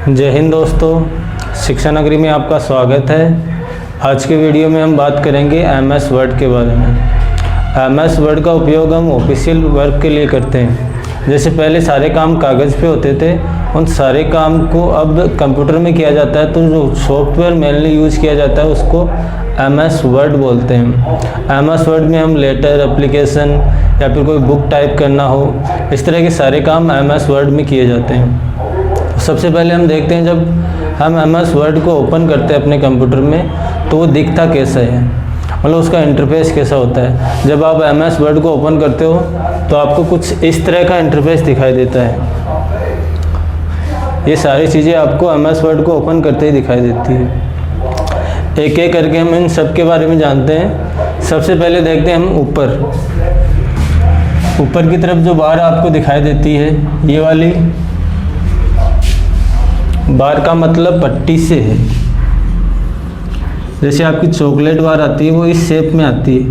जय हिंद दोस्तों, शिक्षा नगरी में आपका स्वागत है। आज के वीडियो में हम बात करेंगे एमएस वर्ड के बारे में। एमएस वर्ड का उपयोग हम ऑफिशियल वर्क के लिए करते हैं। जैसे पहले सारे काम कागज़ पे होते थे, उन सारे काम को अब कंप्यूटर में किया जाता है। तो जो सॉफ्टवेयर मेनली यूज़ किया जाता है उसको एमएस वर्ड बोलते हैं। एमएस वर्ड में हम लेटर, एप्लीकेशन या फिर कोई बुक टाइप करना हो, इस तरह के सारे काम एमएस वर्ड में किए जाते हैं। सबसे पहले हम देखते हैं, जब हम एमएस वर्ड को ओपन करते हैं अपने कंप्यूटर में तो वो दिखता कैसा है, मतलब उसका इंटरफेस कैसा होता है। जब आप एमएस वर्ड को ओपन करते हो तो आपको कुछ इस तरह का इंटरफेस दिखाई देता है। ये सारी चीज़ें आपको एमएस वर्ड को ओपन करते ही दिखाई देती है। एक एक करके हम इन सब के बारे में जानते हैं। सबसे पहले देखते हैं हम ऊपर की तरफ जो बार आपको दिखाई देती है, ये वाली बार का मतलब पट्टी से है। जैसे आपकी चॉकलेट बार आती है वो इस शेप में आती है,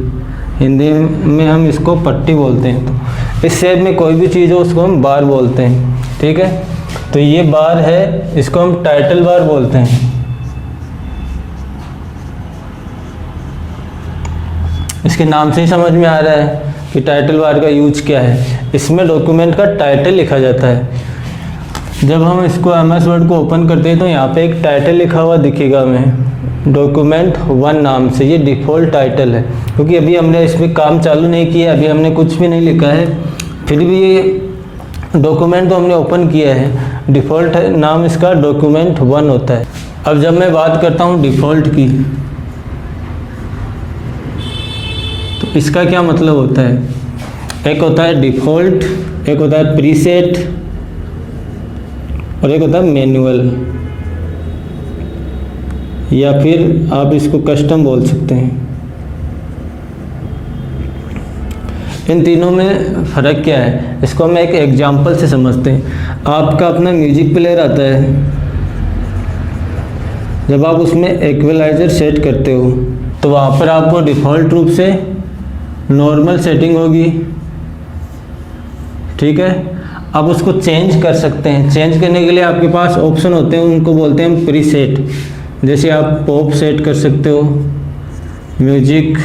हिंदी में हम इसको पट्टी बोलते हैं। तो इस शेप में कोई भी चीज़ हो उसको हम बार बोलते हैं, ठीक है। तो ये बार है, इसको हम टाइटल बार बोलते हैं। इसके नाम से ही समझ में आ रहा है कि टाइटल बार का यूज क्या है। इसमें डॉक्यूमेंट का टाइटल लिखा जाता है। जब हम इसको एमएस वर्ड को ओपन करते हैं तो यहाँ पे एक टाइटल लिखा हुआ दिखेगा हमें, डॉक्यूमेंट 1 नाम से। ये डिफ़ॉल्ट टाइटल है, क्योंकि अभी हमने इसमें काम चालू नहीं किया, अभी हमने कुछ भी नहीं लिखा है, फिर भी ये डॉक्यूमेंट तो हमने ओपन किया है। डिफ़ॉल्ट नाम इसका डॉक्यूमेंट 1 होता है। अब जब मैं बात करता हूँ डिफ़ॉल्ट की, तो इसका क्या मतलब होता है। एक होता है डिफ़ॉल्ट, एक होता है प्रीसेट और एक होता है मैनुअल, या फिर आप इसको कस्टम बोल सकते हैं। इन तीनों में फ़र्क क्या है, इसको हम एक एग्जांपल से समझते हैं। आपका अपना म्यूजिक प्लेयर आता है, जब आप उसमें इक्वलाइज़र सेट करते हो तो वहाँ पर आपको डिफ़ॉल्ट रूप से नॉर्मल सेटिंग होगी, ठीक है। आप उसको चेंज कर सकते हैं। चेंज करने के लिए आपके पास ऑप्शन होते हैं, उनको बोलते हैं प्रीसेट। जैसे आप पॉप सेट कर सकते हो, म्यूजिक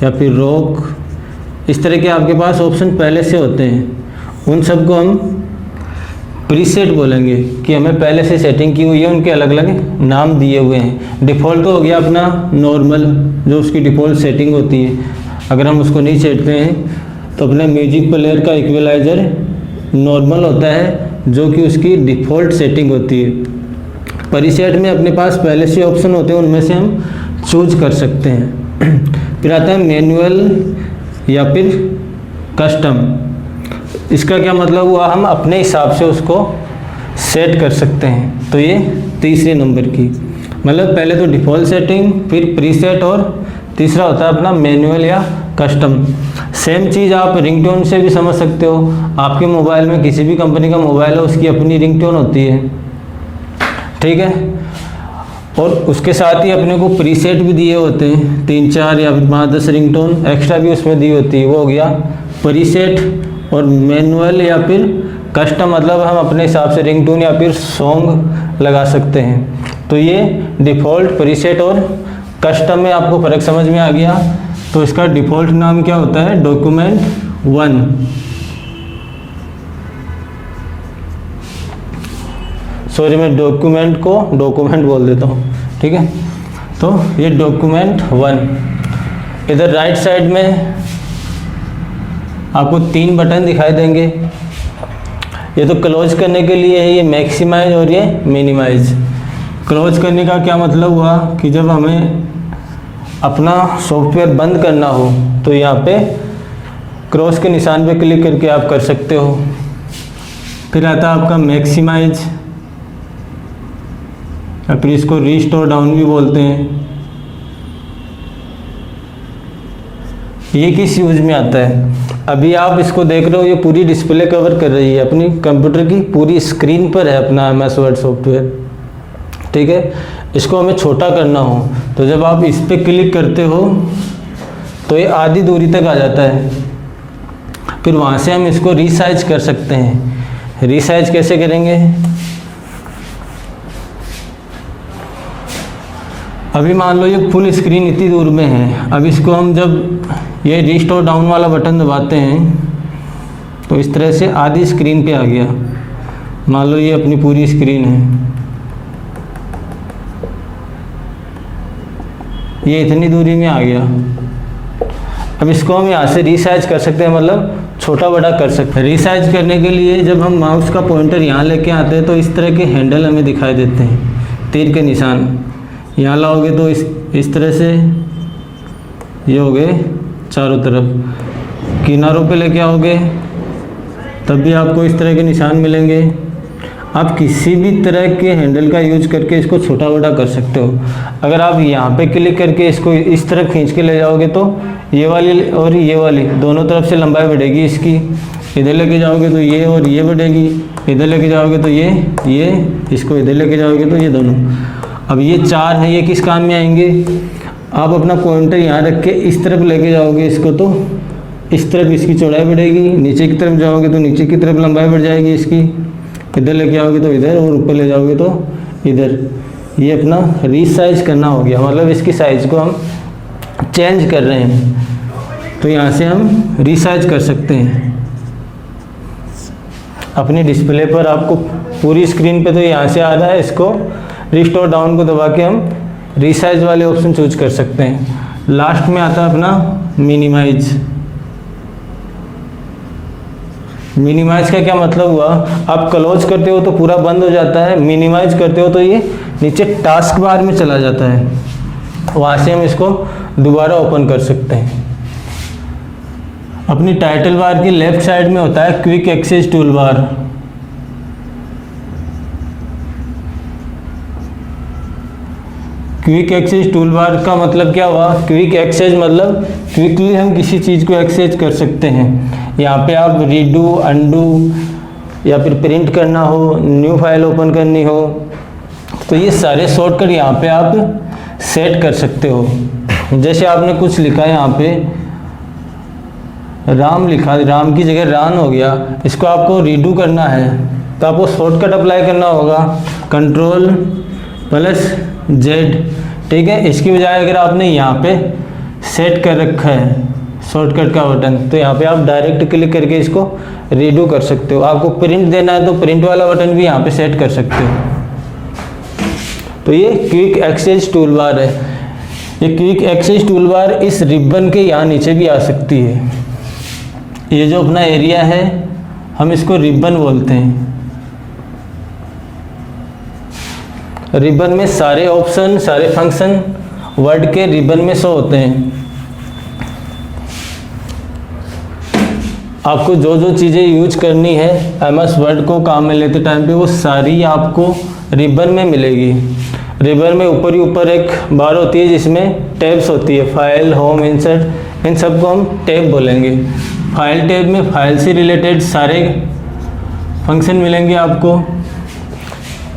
या फिर रॉक, इस तरह के आपके पास ऑप्शन पहले से होते हैं। उन सबको हम प्रीसेट बोलेंगे कि हमें पहले से सेटिंग की हुई है, उनके अलग अलग नाम दिए हुए हैं। डिफ़ॉल्ट तो हो गया अपना नॉर्मल, जो उसकी डिफ़ॉल्ट सेटिंग होती है। अगर हम उसको नहीं सेटते हैं तो अपने म्यूजिक प्लेयर का इक्वलाइज़र नॉर्मल होता है, जो कि उसकी डिफ़ॉल्ट सेटिंग होती है। प्रीसेट में अपने पास पहले से ऑप्शन होते हैं, उनमें से हम चूज कर सकते हैं। फिर आता है मैनुअल या फिर कस्टम। इसका क्या मतलब हुआ, हम अपने हिसाब से उसको सेट कर सकते हैं। तो ये तीसरे नंबर की, मतलब पहले तो डिफ़ॉल्ट सेटिंग, फिर प्रीसेट और तीसरा होता है अपना मैनुअल या कस्टम। सेम चीज़ आप रिंगटोन से भी समझ सकते हो। आपके मोबाइल में किसी भी कंपनी का मोबाइल है, उसकी अपनी रिंगटोन होती है, ठीक है। और उसके साथ ही अपने को प्रीसेट भी दिए होते हैं, 3, 4 या फिर 5, 10 रिंगटोन एक्स्ट्रा भी उसमें दी होती है। वो हो गया प्रीसेट। और मैनुअल या फिर कस्टम मतलब हम अपने हिसाब से रिंगटोन या फिर सॉन्ग लगा सकते हैं। तो ये डिफ़ॉल्ट, प्रीसेट और कस्टम में आपको फ़र्क समझ में आ गया। तो इसका डिफ़ॉल्ट नाम क्या होता है, डॉक्यूमेंट 1। सॉरी, मैं डॉक्यूमेंट को डॉक्यूमेंट बोल देता हूँ, ठीक है। तो ये डॉक्यूमेंट 1। इधर राइट साइड में आपको 3 बटन दिखाई देंगे। ये तो क्लोज करने के लिए है, ये मैक्सिमाइज और ये मिनिमाइज। क्लोज करने का क्या मतलब हुआ कि जब हमें अपना सॉफ्टवेयर बंद करना हो तो यहाँ पे क्रॉस के निशान पे क्लिक करके आप कर सकते हो। फिर आता है आपका मैक्सिमाइज, या फिर इसको रीस्टोर डाउन भी बोलते हैं। ये किस यूज में आता है, अभी आप इसको देख रहे हो, ये पूरी डिस्प्ले कवर कर रही है, अपनी कंप्यूटर की पूरी स्क्रीन पर है अपना एमएस वर्ड सॉफ्टवेयर, ठीक है। इसको हमें छोटा करना हो तो जब आप इस पर क्लिक करते हो तो ये आधी दूरी तक आ जाता है। फिर वहाँ से हम इसको रीसाइज कर सकते हैं। रीसाइज कैसे करेंगे, अभी मान लो ये फुल स्क्रीन इतनी दूर में है। अब इसको हम जब ये रिस्टोर डाउन वाला बटन दबाते हैं तो इस तरह से आधी स्क्रीन पे आ गया। मान लो ये अपनी पूरी स्क्रीन है, ये इतनी दूरी में आ गया। अब इसको हम यहाँ से रीसाइज कर सकते हैं, मतलब छोटा बड़ा कर सकते हैं। रीसाइज करने के लिए जब हम माउस का पॉइंटर यहाँ लेके आते हैं तो इस तरह के हैंडल हमें दिखाई देते हैं, तीर के निशान। यहाँ लाओगे तो इस तरह से ये हो गए चारों तरफ। किनारों पे लेके आओगे तब भी आपको इस तरह के निशान मिलेंगे। आप किसी भी तरह के हैंडल का यूज करके इसको छोटा बड़ा कर सकते हो। अगर आप यहाँ पे क्लिक करके इसको इस तरफ खींच के ले जाओगे तो ये वाली और ये वाली दोनों तरफ से लंबाई बढ़ेगी इसकी। इधर लेके जाओगे तो ये और ये बढ़ेगी, इधर लेके जाओगे तो ये, इसको इधर लेके जाओगे तो ये दोनों। अब ये चार हैं, ये किस काम में आएंगे? आप अपना पॉइंटर यहाँ रख के इस तरफ लेके जाओगे इसको तो इस तरफ इसकी चौड़ाई बढ़ेगी, नीचे की तरफ जाओगे तो नीचे की तरफ लंबाई बढ़ जाएगी इसकी, इधर लेके आओगे तो इधर और ऊपर ले जाओगे तो इधर। ये अपना रीसाइज करना हो गया, मतलब इसकी साइज़ को हम चेंज कर रहे हैं। तो यहाँ से हम रीसाइज कर सकते हैं अपनी डिस्प्ले पर। आपको पूरी स्क्रीन पे तो यहाँ से आ रहा है, इसको रिस्टोर डाउन को दबा के हम रीसाइज वाले ऑप्शन चूज कर सकते हैं। लास्ट में आता है अपना मिनिमाइज। मिनिमाइज का क्या मतलब हुआ? आप क्लोज करते हो तो पूरा बंद हो जाता है, मिनिमाइज करते हो तो ये नीचे टास्क बार में चला जाता है, वहाँ से हम इसको दोबारा ओपन कर सकते हैं। अपनी टाइटल बार की लेफ्ट साइड में होता है quick access toolbar. Quick access toolbar का मतलब क्या हुआ? क्विक एक्सेस मतलब क्विकली हम किसी चीज़ को एक्सेस कर सकते हैं। यहाँ पे आप रीडू, अंडू या फिर प्रिंट करना हो, न्यू फाइल ओपन करनी हो, तो ये सारे शॉर्टकट यहाँ पे आप सेट कर सकते हो। जैसे आपने कुछ लिखा है यहाँ पे राम लिखा, राम की जगह रान हो गया, इसको आपको रीडू करना है तो आपको शॉर्टकट अप्लाई करना होगा Ctrl+Z, ठीक है। इसकी बजाय अगर आपने यहाँ पे सेट कर रखा है शॉर्टकट का बटन तो यहाँ पे आप डायरेक्ट क्लिक करके इसको रीडू कर सकते हो। आपको प्रिंट देना है तो प्रिंट वाला बटन भी यहाँ पे सेट कर सकते हो। तो ये क्विक एक्सेस टूल बार है। ये क्विक एक्सेस टूल बार इस रिबन के यहाँ नीचे भी आ सकती है। ये जो अपना एरिया है हम इसको रिबन बोलते हैं। रिबन में सारे ऑप्शन, सारे फंक्शन वर्ड के रिबन में शो होते हैं। आपको जो जो चीज़ें यूज करनी है MS वर्ड को काम में लेते टाइम पे वो सारी आपको रिबन में मिलेगी। रिबन में ऊपर ही ऊपर एक बार होती है जिसमें टैब्स होती है, फाइल, होम, इंसर्ट, इन सबको हम टैब बोलेंगे। फाइल टैब में फाइल से रिलेटेड सारे फंक्शन मिलेंगे आपको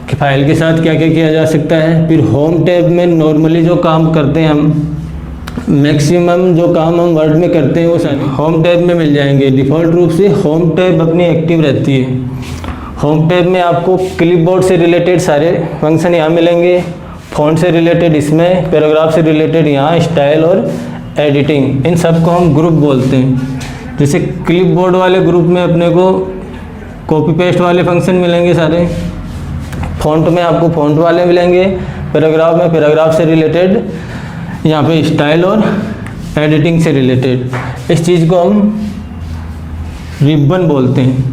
कि फाइल के साथ क्या क्या किया जा सकता है। फिर होम टैब में नॉर्मली जो काम करते हैं हम, मैक्सिमम जो काम हम वर्ड में करते हैं वो सारे होम टैब में मिल जाएंगे। डिफ़ॉल्ट रूप से होम टैब अपनी एक्टिव रहती है। होम टैब में आपको क्लिपबोर्ड से रिलेटेड सारे फंक्शन यहाँ मिलेंगे, फ़ॉन्ट से रिलेटेड इसमें, पैराग्राफ से रिलेटेड यहाँ, स्टाइल और एडिटिंग, इन सब को हम ग्रुप बोलते हैं। जैसे क्लिपबोर्ड वाले ग्रुप में अपने को कॉपी पेस्ट वाले फंक्शन मिलेंगे सारे, फ़ॉन्ट में आपको फ़ॉन्ट वाले मिलेंगे, पैराग्राफ में पैराग्राफ से रिलेटेड, यहाँ पे स्टाइल और एडिटिंग से रिलेटेड। इस चीज़ को हम रिबन बोलते हैं,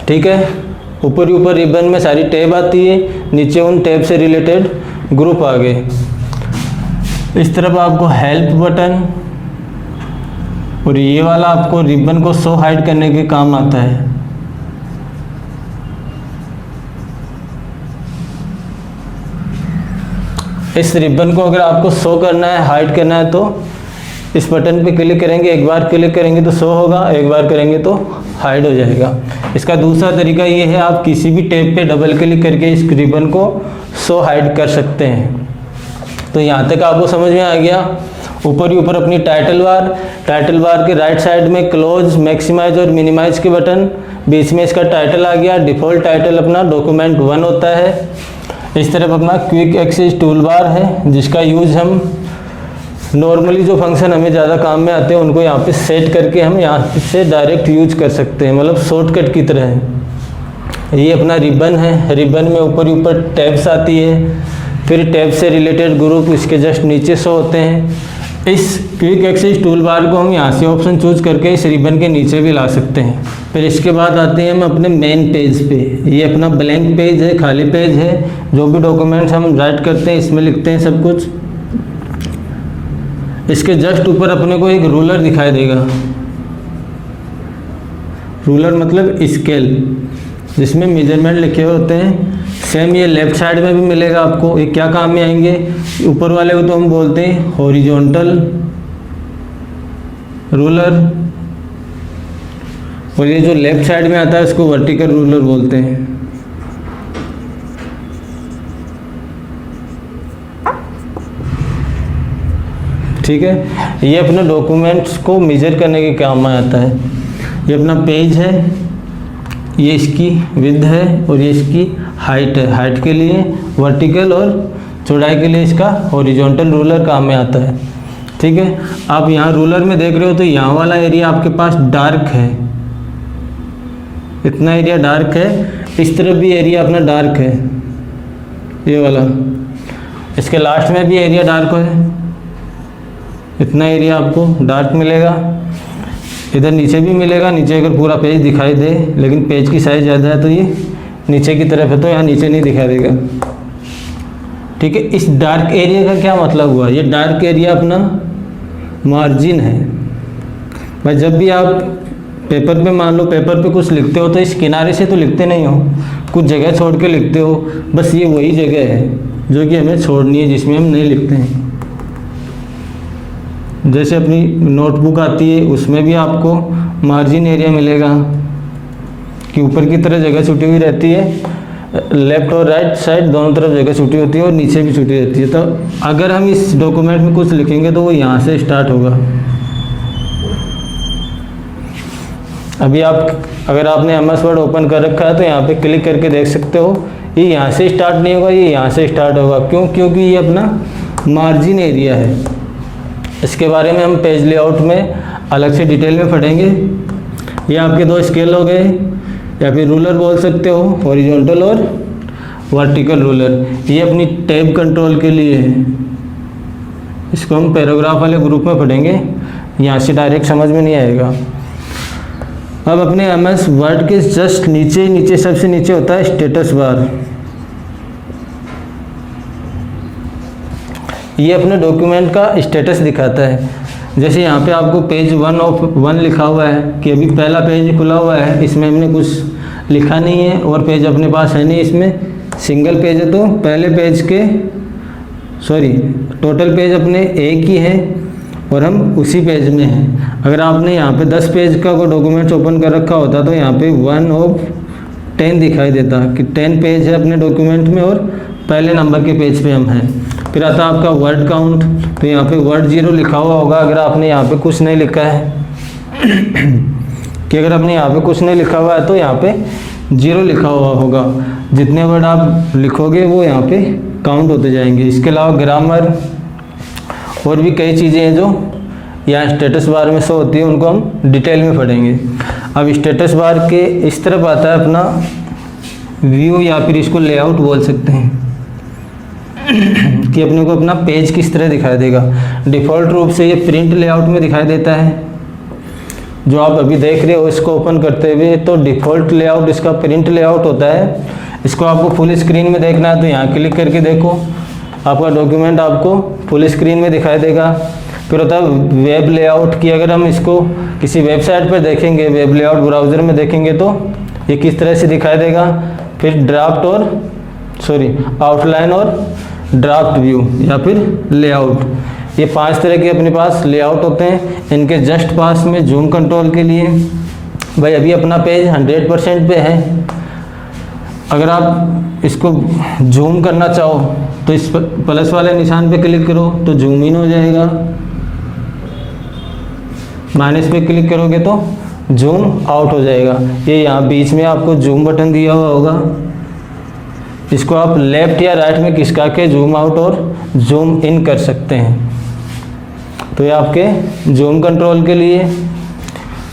ठीक है। ऊपर ही ऊपर रिबन में सारी टैब आती है, नीचे उन टैब से रिलेटेड ग्रुप आ गए। इस तरफ आपको हेल्प बटन, और ये वाला आपको रिबन को शो हाइड करने के काम आता है। इस रिबन को अगर आपको शो करना है, हाइड करना है, तो इस बटन पे क्लिक करेंगे। एक बार क्लिक करेंगे तो शो होगा, एक बार करेंगे तो हाइड हो जाएगा। इसका दूसरा तरीका ये है, आप किसी भी टैब पे डबल क्लिक करके इस रिबन को शो हाइड कर सकते हैं। तो यहाँ तक आपको समझ में आ गया। ऊपर ही ऊपर अपनी टाइटल बार के राइट साइड में क्लोज, मैक्सिमाइज और मिनिमाइज के बटन, बीच में इसका टाइटल आ गया। डिफ़ॉल्ट टाइटल अपना डॉक्यूमेंट 1 होता है। इस तरफ अपना क्विक एक्सेस टूल बार है, जिसका यूज़ हम नॉर्मली जो फंक्शन हमें ज़्यादा काम में आते हैं उनको यहाँ पे सेट करके हम यहाँ से डायरेक्ट यूज कर सकते हैं, मतलब शॉर्टकट की तरह है। ये अपना रिबन है, रिबन में ऊपर टैब्स आती है, फिर टैब से रिलेटेड ग्रुप इसके जस्ट नीचे शो होते हैं। इस क्विक एक्सेस टूल बार को हम यहाँ से ऑप्शन चूज करके इस रिबन के नीचे भी ला सकते हैं। फिर इसके बाद आते हैं हम अपने मेन पेज पे। ये अपना ब्लैंक पेज है, खाली पेज है, जो भी डॉक्यूमेंट्स हम राइट करते हैं इसमें लिखते हैं सब कुछ। इसके जस्ट ऊपर अपने को एक रूलर दिखाई देगा, रूलर मतलब स्केल, जिसमें मेजरमेंट लिखे हुए होते हैं। सेम ये लेफ्ट साइड में भी मिलेगा आपको। ये क्या काम में आएंगे, ऊपर वाले को तो हम बोलते हैं हॉरिजॉन्टल रूलर, और ये जो लेफ्ट साइड में आता है इसको वर्टिकल रूलर बोलते हैं। ठीक है, ये अपने डॉक्यूमेंट्स को मेजर करने के काम में आता है। ये अपना पेज है, ये इसकी विड्थ है और ये इसकी हाइट है। हाइट के लिए वर्टिकल और चौड़ाई के लिए इसका हॉरिजॉन्टल रूलर काम में आता है। ठीक है, आप यहाँ रूलर में देख रहे हो तो यहाँ वाला एरिया आपके पास डार्क है, इतना एरिया डार्क है। इस तरफ भी एरिया अपना डार्क है, ये वाला। इसके लास्ट में भी एरिया डार्क है, इतना एरिया आपको डार्क मिलेगा। इधर नीचे भी मिलेगा, नीचे अगर पूरा पेज दिखाई दे, लेकिन पेज की साइज़ ज़्यादा है तो ये नीचे की तरफ है, तो यहाँ नीचे नहीं दिखाई देगा। ठीक है, इस डार्क एरिया का क्या मतलब हुआ, ये डार्क एरिया अपना मार्जिन है। भाई जब भी आप पेपर पे, मान लो पेपर पे कुछ लिखते हो तो इस किनारे से तो लिखते नहीं हो, कुछ जगह छोड़ के लिखते हो। बस ये वही जगह है जो कि हमें छोड़नी है, जिसमें हम नहीं लिखते हैं। जैसे अपनी नोटबुक आती है उसमें भी आपको मार्जिन एरिया मिलेगा कि ऊपर की तरफ जगह छुटी हुई रहती है, लेफ्ट और राइट साइड दोनों तरफ जगह छुटी होती है और नीचे भी छुटी रहती है। तो अगर हम इस डॉक्यूमेंट में कुछ लिखेंगे तो वो यहाँ से स्टार्ट होगा। अभी आप, अगर आपने MS वर्ड ओपन कर रखा है तो यहाँ पे क्लिक करके देख सकते हो, ये यहाँ से स्टार्ट नहीं होगा, ये यहाँ से स्टार्ट होगा। क्यों? क्योंकि ये अपना मार्जिन एरिया है। इसके बारे में हम पेज लेआउट में अलग से डिटेल में पढ़ेंगे। ये आपके दो स्केल हो गए, या फिर रूलर बोल सकते हो, हॉरिजॉन्टल और वर्टिकल रूलर। ये अपनी टैब कंट्रोल के लिए है, इसको हम पैराग्राफ वाले ग्रुप में पढ़ेंगे, यहाँ से डायरेक्ट समझ में नहीं आएगा। अब अपने MS वर्ड के जस्ट नीचे सबसे नीचे होता है स्टेटस बार। ये अपने डॉक्यूमेंट का स्टेटस दिखाता है। जैसे यहाँ पे आपको पेज 1 ऑफ 1 लिखा हुआ है कि अभी पहला पेज खुला हुआ है, इसमें हमने कुछ लिखा नहीं है और पेज अपने पास है नहीं, इसमें सिंगल पेज है तो पहले पेज के टोटल पेज अपने एक ही है और हम उसी पेज में हैं। अगर आपने यहाँ पे 10 पेज का कोई डॉक्यूमेंट्स ओपन कर रखा होता तो यहाँ पे 1 ऑफ 10 दिखाई देता कि 10 पेज है अपने डॉक्यूमेंट में और पहले नंबर के पेज पे हम हैं। फिर आता आपका वर्ड काउंट, तो यहाँ पे वर्ड 0 लिखा हुआ होगा अगर आपने यहाँ पे कुछ नहीं लिखा है कि अगर आपने यहाँ पे कुछ नहीं लिखा हुआ है तो यहाँ पे 0 लिखा हुआ होगा। जितने वर्ड आप लिखोगे वो यहाँ पे काउंट होते जाएंगे। इसके अलावा ग्रामर और भी कई चीज़ें हैं जो यहाँ स्टेटस बार में शो होती है, उनको हम डिटेल में पढ़ेंगे। अब स्टेटस बार के इस तरफ आता है अपना व्यू, या फिर इसको लेआउट बोल सकते हैं कि अपने को अपना पेज किस तरह दिखाई देगा। डिफ़ॉल्ट रूप से ये प्रिंट लेआउट में दिखाई देता है, जो आप अभी देख रहे हो इसको ओपन करते हुए, तो डिफ़ॉल्ट लेआउट इसका प्रिंट लेआउट होता है। इसको आपको फुल स्क्रीन में देखना है तो यहाँ क्लिक करके देखो, आपका डॉक्यूमेंट आपको फुल स्क्रीन में दिखाई देगा। फिर होता है वेब लेआउट की, अगर हम इसको किसी वेबसाइट पर देखेंगे, वेब लेआउट ब्राउज़र में देखेंगे तो ये किस तरह से दिखाई देगा। फिर ड्राफ्ट और आउटलाइन और ड्राफ्ट व्यू या फिर लेआउट, ये 5 तरह के अपने पास लेआउट होते हैं। इनके जस्ट पास में जूम कंट्रोल के लिए, भाई अभी अपना पेज 100% पे है, अगर आप इसको जूम करना चाहो तो इस प्लस वाले निशान पे क्लिक करो तो जूम इन हो जाएगा, माइनस पे क्लिक करोगे तो जूम आउट हो जाएगा। ये यहाँ बीच में आपको जूम बटन दिया हुआ होगा, इसको आप लेफ्ट या राइट में खिसका के जूम आउट और जूम इन कर सकते हैं। तो ये आपके जूम कंट्रोल के लिए।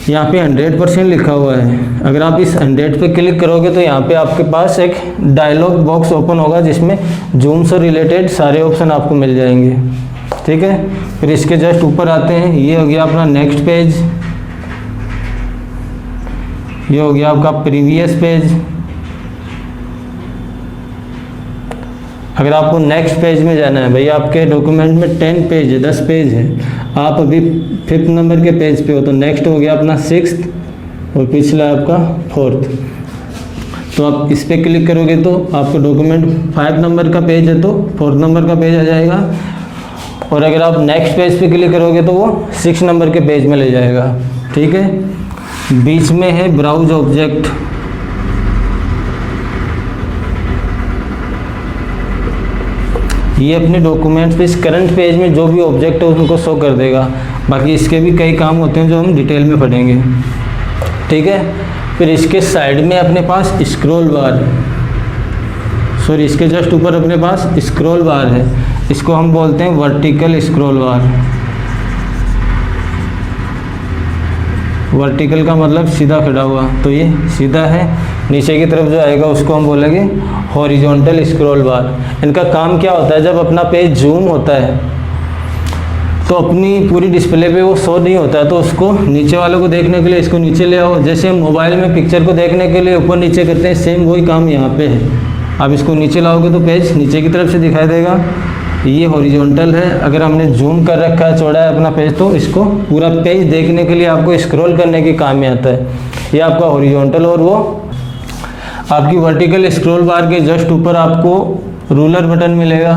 यहाँ पे 100% लिखा हुआ है। अगर आप इस 100 पे क्लिक करोगे तो यहाँ पे आपके पास एक डायलॉग बॉक्स ओपन होगा जिसमें जूम से रिलेटेड सारे ऑप्शन आपको मिल जाएंगे। ठीक है, फिर इसके जस्ट ऊपर आते हैं, ये हो गया अपना नेक्स्ट पेज, ये हो गया आपका प्रीवियस पेज। अगर आपको नेक्स्ट पेज में जाना है, भैया आपके डॉक्यूमेंट में 10 पेज है, 10 पेज है, आप अभी 5th नंबर के पेज पे हो तो नेक्स्ट हो गया अपना 6th और पिछला आपका 4th। तो आप इस पर क्लिक करोगे तो आपका डॉक्यूमेंट 5 नंबर का पेज है तो 4th नंबर का पेज आ जाएगा, और अगर आप नेक्स्ट पेज पे क्लिक करोगे तो वो 6 नंबर के पेज में ले जाएगा। ठीक है, बीच में है ब्राउज ऑब्जेक्ट। ये अपने डॉक्यूमेंट्स पे इस करंट पेज में जो भी ऑब्जेक्ट है उनको शो कर देगा। बाकी इसके भी कई काम होते हैं जो हम डिटेल में पढ़ेंगे। ठीक है, फिर इसके साइड में अपने पास स्क्रॉल बार, सॉरी इसके जस्ट ऊपर अपने पास स्क्रॉल बार है, इसको हम बोलते हैं वर्टिकल स्क्रॉल बार। वर्टिकल का मतलब सीधा खड़ा हुआ, तो ये सीधा है। नीचे की तरफ जो आएगा उसको हम बोलेंगे हॉरिजॉन्टल स्क्रॉल बार। इनका काम क्या होता है, जब अपना पेज जूम होता है तो अपनी पूरी डिस्प्ले पे वो शो नहीं होता है, तो उसको नीचे वालों को देखने के लिए इसको नीचे ले आओ। जैसे हम मोबाइल में पिक्चर को देखने के लिए ऊपर नीचे करते हैं, सेम वही काम यहाँ पे है। आप इसको नीचे लाओगे तो पेज नीचे की तरफ से दिखाई देगा। ये हॉरिजॉन्टल है। अगर हमने जूम कर रखा है, चौड़ा है अपना पेज, तो इसको पूरा पेज देखने के लिए आपको स्क्रॉल करने के काम में आता है। ये आपका हॉरिजॉन्टल, और वो आपकी वर्टिकल स्क्रॉल बार के जस्ट ऊपर आपको रूलर बटन मिलेगा।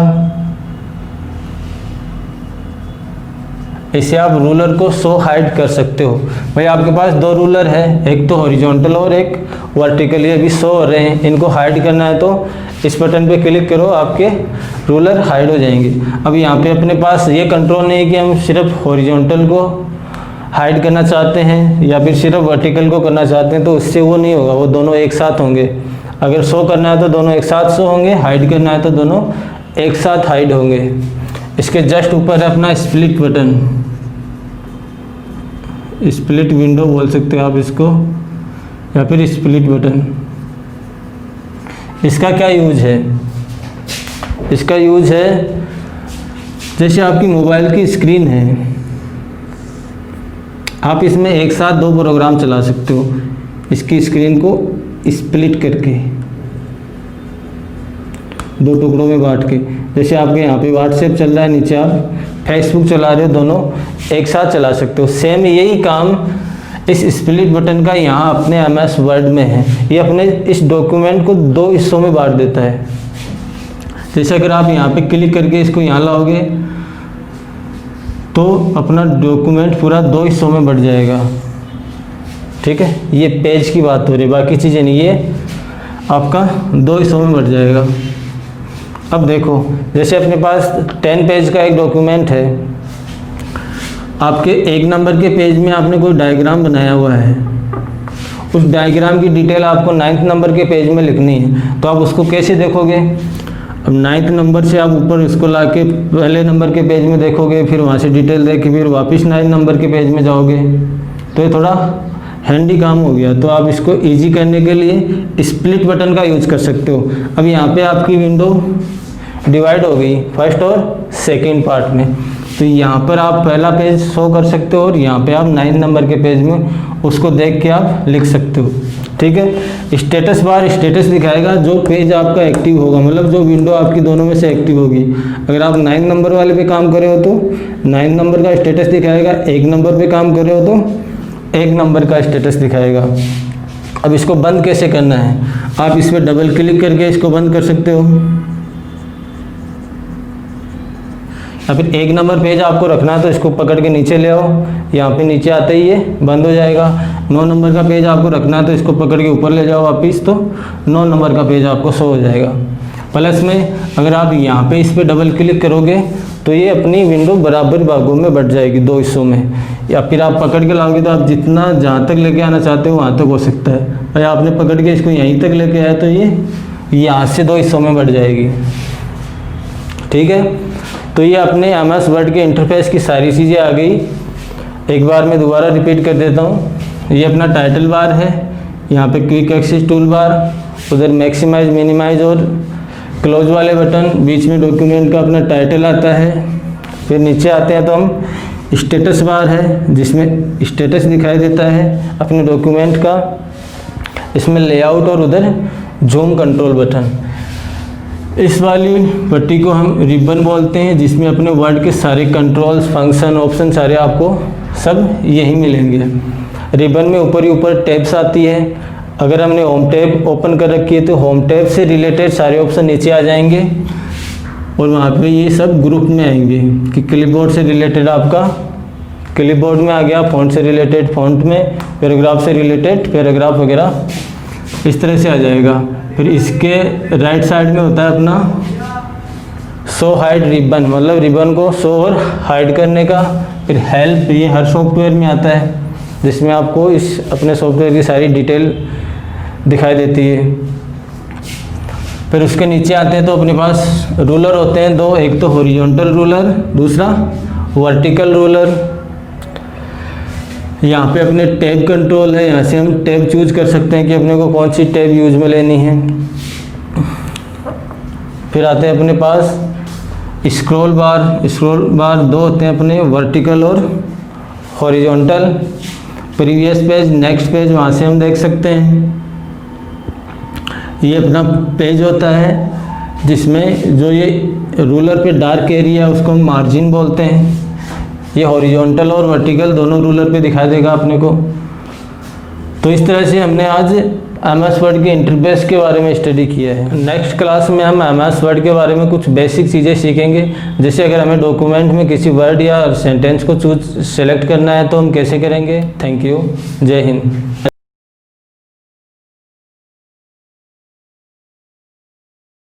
इससे आप रूलर को शो हाइड कर सकते हो। भाई आपके पास 2 रूलर है, एक तो हॉरिजॉन्टल और एक वर्टिकल, ये भी शो हो रहे हैं। इनको हाइड करना है तो इस बटन पे क्लिक करो, आपके रूलर हाइड हो जाएंगे। अब यहाँ पे अपने पास ये कंट्रोल नहीं है कि हम सिर्फ हॉरिजॉन्टल को हाइड करना चाहते हैं या फिर सिर्फ वर्टिकल को करना चाहते हैं, तो उससे वो नहीं होगा, वो दोनों एक साथ होंगे। अगर शो करना है तो दोनों एक साथ शो होंगे, हाइड करना है तो दोनों एक साथ हाइड होंगे। इसके जस्ट ऊपर है अपना स्प्लिट बटन, स्प्लिट विंडो बोल सकते हैं आप इसको, या फिर स्प्लिट बटन। इसका क्या यूज है, इसका यूज है जैसे आपकी मोबाइल की स्क्रीन है, आप इसमें एक साथ 2 प्रोग्राम चला सकते हो, इसकी स्क्रीन को स्प्लिट करके 2 टुकड़ों में बांट के। जैसे आपके यहाँ पे व्हाट्सएप चल रहा है, नीचे आप फेसबुक चला रहे हो, दोनों एक साथ चला सकते हो। सेम यही काम इस स्प्लिट बटन का यहाँ अपने MS वर्ड में है। ये अपने इस डॉक्यूमेंट को 2 हिस्सों में बांट देता है। जैसे अगर आप यहाँ पे क्लिक करके इसको यहाँ लाओगे तो अपना डॉक्यूमेंट पूरा 2 हिस्सों में बढ़ जाएगा। ठीक है, ये पेज की बात हो रही है, बाकी चीज़ें नहीं, ये आपका 2 हिस्सों में बढ़ जाएगा। अब देखो, जैसे अपने पास 10 पेज का एक डॉक्यूमेंट है, आपके 1 नंबर के पेज में आपने कोई डायग्राम बनाया हुआ है, उस डायग्राम की डिटेल आपको 9th नंबर के पेज में लिखनी है, तो आप उसको कैसे देखोगे। अब 9th नंबर से आप ऊपर इसको लाके पहले नंबर के पेज में देखोगे, फिर वहाँ से डिटेल देख के फिर वापस 9th नंबर के पेज में जाओगे, तो ये थोड़ा हैंडी काम हो गया। तो आप इसको इजी करने के लिए स्प्लिट बटन का यूज कर सकते हो। अब यहाँ पे आपकी विंडो डिवाइड हो गई फर्स्ट और सेकंड पार्ट में, तो यहाँ पर आप पहला पेज शो कर सकते हो और यहाँ पे आप 9th नंबर के पेज में उसको देख के आप लिख सकते हो। ठीक है, स्टेटस बार स्टेटस दिखाएगा जो पेज आपका एक्टिव होगा, मतलब जो विंडो आपकी दोनों में से एक्टिव होगी। अगर आप 9th नंबर वाले पे काम कर रहे हो तो 9th नंबर का स्टेटस दिखाएगा, 1 नंबर पे काम कर रहे हो तो 1 नंबर का स्टेटस दिखाएगा। अब इसको बंद कैसे करना है, आप इस पर डबल क्लिक करके इसको बंद कर सकते हो, या फिर 1 नंबर पेज आपको रखना है तो इसको पकड़ के नीचे ले आओ, यहाँ पे नीचे आते ही ये बंद हो जाएगा। 9 नंबर का पेज आपको रखना है तो इसको पकड़ के ऊपर ले जाओ वापिस, तो 9 नंबर का पेज आपको शो हो जाएगा। प्लस में अगर आप यहाँ पे इस पर डबल क्लिक करोगे तो ये अपनी विंडो बराबर भागों में बढ़ जाएगी, 2 हिस्सों में, या फिर आप पकड़ के लाओगे तो आप जितना जहाँ तक लेके आना चाहते हो वहाँ तक हो सकता है। और आपने पकड़ के इसको यहीं तक लेके आया तो ये यहाँ से 2 हिस्सों में बढ़ जाएगी। ठीक है, तो ये अपने MS वर्ड के इंटरफेस की सारी चीज़ें आ गई। एक बार मैं दोबारा रिपीट कर देता हूँ। ये अपना टाइटल बार है, यहाँ पे क्विक एक्सेस टूल बार, उधर मैक्सिमाइज मिनिमाइज और क्लोज वाले बटन, बीच में डॉक्यूमेंट का अपना टाइटल आता है। फिर नीचे आते हैं तो हम स्टेटस बार है, जिसमें स्टेटस दिखाई देता है अपने डॉक्यूमेंट का। इसमें लेआउट और उधर जूम कंट्रोल बटन। इस वाली पट्टी को हम रिबन बोलते हैं, जिसमें अपने वर्ड के सारे कंट्रोल्स, फंक्शन, ऑप्शन सारे आपको सब यही मिलेंगे। रिबन में ऊपर ही ऊपर टैब्स आती है। अगर हमने होम टैब ओपन कर रखी है तो होम टैब से रिलेटेड सारे ऑप्शन नीचे आ जाएंगे और वहाँ पे ये सब ग्रुप में आएंगे कि क्लिपबोर्ड से रिलेटेड आपका क्लिपबोर्ड में आ गया, फ़ॉन्ट से रिलेटेड फ़ॉन्ट में, पैराग्राफ से रिलेटेड पैराग्राफ वगैरह इस तरह से आ जाएगा। फिर इसके राइट साइड में होता है अपना शो हाइड रिबन, मतलब रिबन को शो और हाइड करने का। फिर हेल्प, ये हर सॉफ्टवेयर में आता है, जिसमें आपको इस अपने सॉफ्टवेयर की सारी डिटेल दिखाई देती है। फिर उसके नीचे आते हैं तो अपने पास रूलर होते हैं 2, एक तो हॉरिजॉन्टल रूलर, दूसरा वर्टिकल रूलर। यहाँ पे अपने टैब कंट्रोल है, यहाँ से हम टैब चूज कर सकते हैं कि अपने को कौन सी टैब यूज में लेनी है। फिर आते हैं अपने पास स्क्रॉल बार 2 होते हैं अपने, वर्टिकल और horizontal. Previous page, next page, वहाँ से हम देख सकते हैं। ये अपना पेज होता है जिसमें जो ये रूलर पे डार्क एरिया है उसको हम मार्जिन बोलते हैं। ये हॉरिजॉन्टल और वर्टिकल दोनों रूलर पे दिखा देगा अपने को। तो इस तरह से हमने आज MS वर्ड के इंटरफेस के बारे में स्टडी किया है। नेक्स्ट क्लास में हम MS वर्ड के बारे में कुछ बेसिक चीज़ें सीखेंगे, जैसे अगर हमें डॉक्यूमेंट में किसी वर्ड या सेंटेंस को सेलेक्ट करना है तो हम कैसे करेंगे। थैंक यू, जय हिंद।